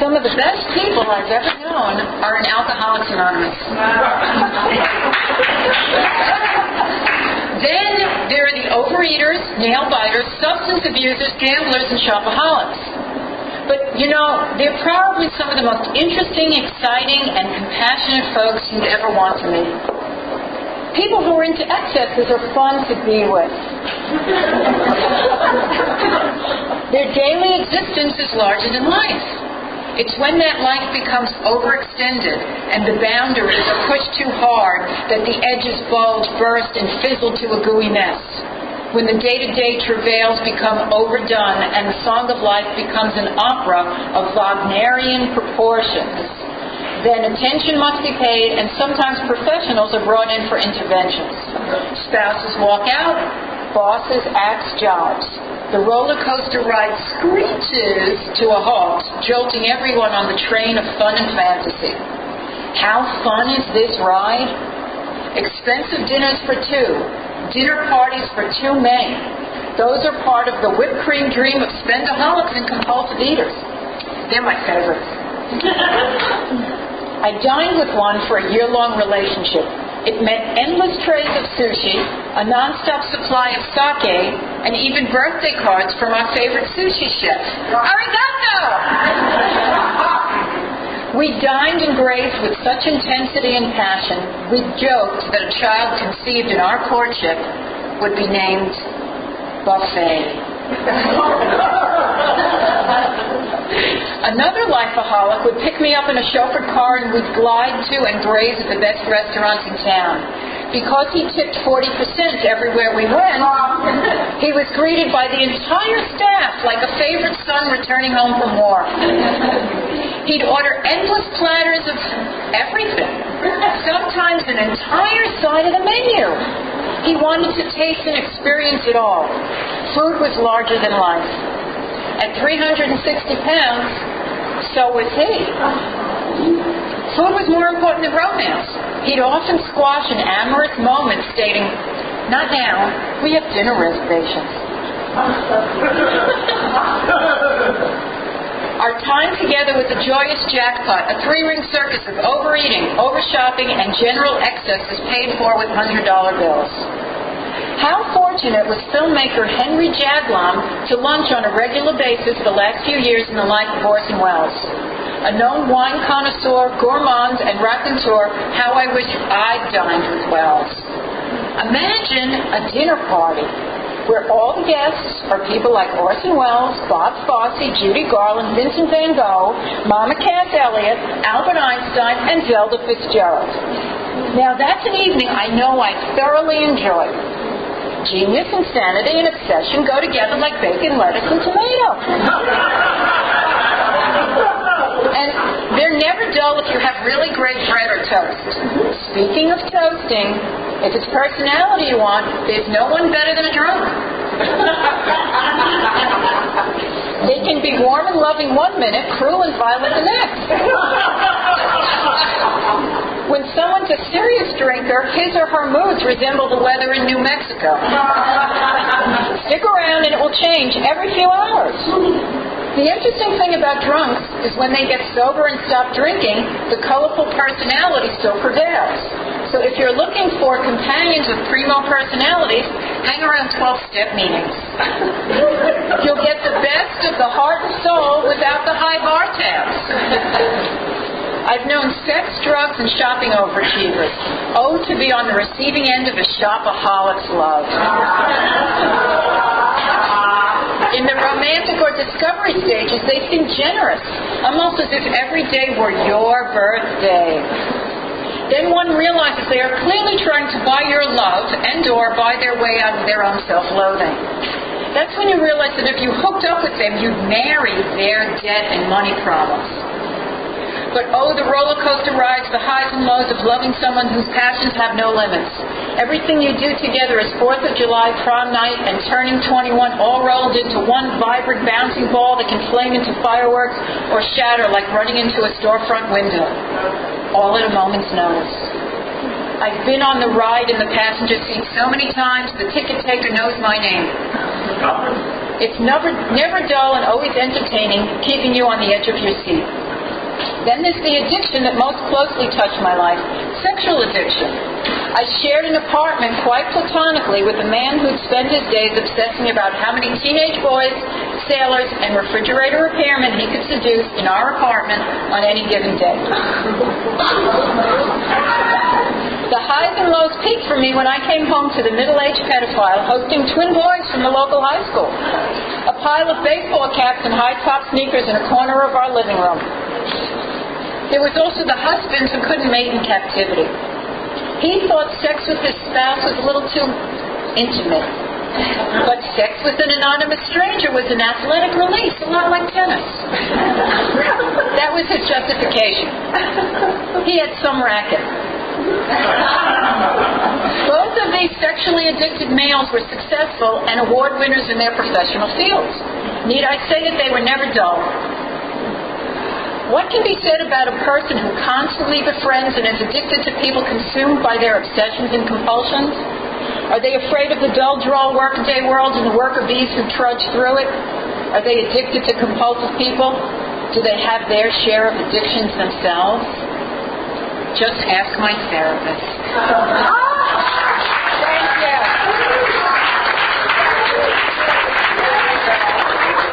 Some of the best people I've ever known are in Alcoholics Anonymous. Then there are the overeaters, nail-biters, substance abusers, gamblers, and shopaholics. But, you know, they're probably some of the most interesting, exciting, and compassionate folks you'd ever want to meet. People who are into excesses are fun to be with. Their daily existence is larger than life. It's when that life becomes overextended and the boundaries are pushed too hard that the edges bulge, burst, and fizzle to a gooey mess. When the day-to-day travails become overdone and the song of life becomes an opera of Wagnerian proportions, then attention must be paid, and sometimes professionals are brought in for interventions. Spouses walk out, bosses axe jobs. The roller coaster ride screeches to a halt, jolting everyone on the train of fun and fantasy. How fun is this ride? Expensive dinners for two, dinner parties for too many. Those are part of the whipped cream dream of spendaholics and compulsive eaters. They're my favorites. I dined with one for a year-long relationship. It meant endless trays of sushi, a non-stop supply of sake, and even birthday cards from our favorite sushi chef. Arigato! We dined and grazed with such intensity and passion, we joked that a child conceived in our courtship would be named Buffet. Another lifeaholic would pick me up in a chauffeured car and we'd glide to and graze at the best restaurants in town. Because he tipped 40% everywhere we went, he was greeted by the entire staff like a favorite son returning home from war. He'd order endless platters of everything, sometimes an entire side of the menu. He wanted to taste and experience it all. Food was larger than life. At 360 pounds, so was he. Food was more important than romance. He'd often squash an amorous moment stating, "Not now, we have dinner reservations." Our time together was a joyous jackpot, a three-ring circus of overeating, overshopping, and general excesses paid for with $100 bills. How fortunate was filmmaker Henry Jaglom to lunch on a regular basis the last few years in the life of Orson Welles. A known wine connoisseur, gourmand, and raconteur, how I wish I'd dined with Welles. Imagine a dinner party where all the guests are people like Orson Welles, Bob Fosse, Judy Garland, Vincent van Gogh, Mama Cass Elliot, Albert Einstein, and Zelda Fitzgerald. Now that's an evening I know I thoroughly enjoyed. Genius, insanity, and obsession go together like bacon, lettuce, and tomato. And they're never dull if you have really great bread or toast. Speaking of toasting, if it's personality you want, there's no one better than a drunk. They can be warm and loving one minute, cruel and violent the next. When someone's a serious drinker, his or her moods resemble the weather in New Mexico. Stick around and it will change every few hours. The interesting thing about drunks is when they get sober and stop drinking, the colorful personality still prevails. So if you're looking for companions with primo personalities, hang around 12-step meetings. You'll get the best of the heart and soul without the high bar tabs. I've known sex, drugs, and shopping overachievers. Oh, to be on the receiving end of a shopaholic's love. In the romantic or discovery stages, they seem generous, almost as if every day were your birthday. Then one realizes they are clearly trying to buy your love and or buy their way out of their own self-loathing. That's when you realize that if you hooked up with them, you'd marry their debt and money problems. But oh, the roller coaster rides, the highs and lows of loving someone whose passions have no limits. Everything you do together is 4th of July, prom night, and turning 21 all rolled into one vibrant bouncing ball that can flame into fireworks or shatter like running into a storefront window. All at a moment's notice. I've been on the ride in the passenger seat so many times, the ticket taker knows my name. It's never dull and always entertaining, keeping you on the edge of your seat. Then there's the addiction that most closely touched my life, sexual addiction. I shared an apartment quite platonically with a man who'd spend his days obsessing about how many teenage boys, sailors, and refrigerator repairmen he could seduce in our apartment on any given day. The highs and lows peaked for me when I came home to the middle-aged pedophile hosting twin boys from the local high school. A pile of baseball caps and high-top sneakers in a corner of our living room. There was also the husbands who couldn't mate in captivity. He thought sex with his spouse was a little too intimate. But sex with an anonymous stranger was an athletic release, a lot like tennis. That was his justification. He had some racket. Both of these sexually addicted males were successful and award winners in their professional fields. Need I say that they were never dull? What can be said about a person who constantly befriends and is addicted to people consumed by their obsessions and compulsions? Are they afraid of the dull, droll workaday world and the worker bees who trudge through it? Are they addicted to compulsive people? Do they have their share of addictions themselves? Just ask my therapist.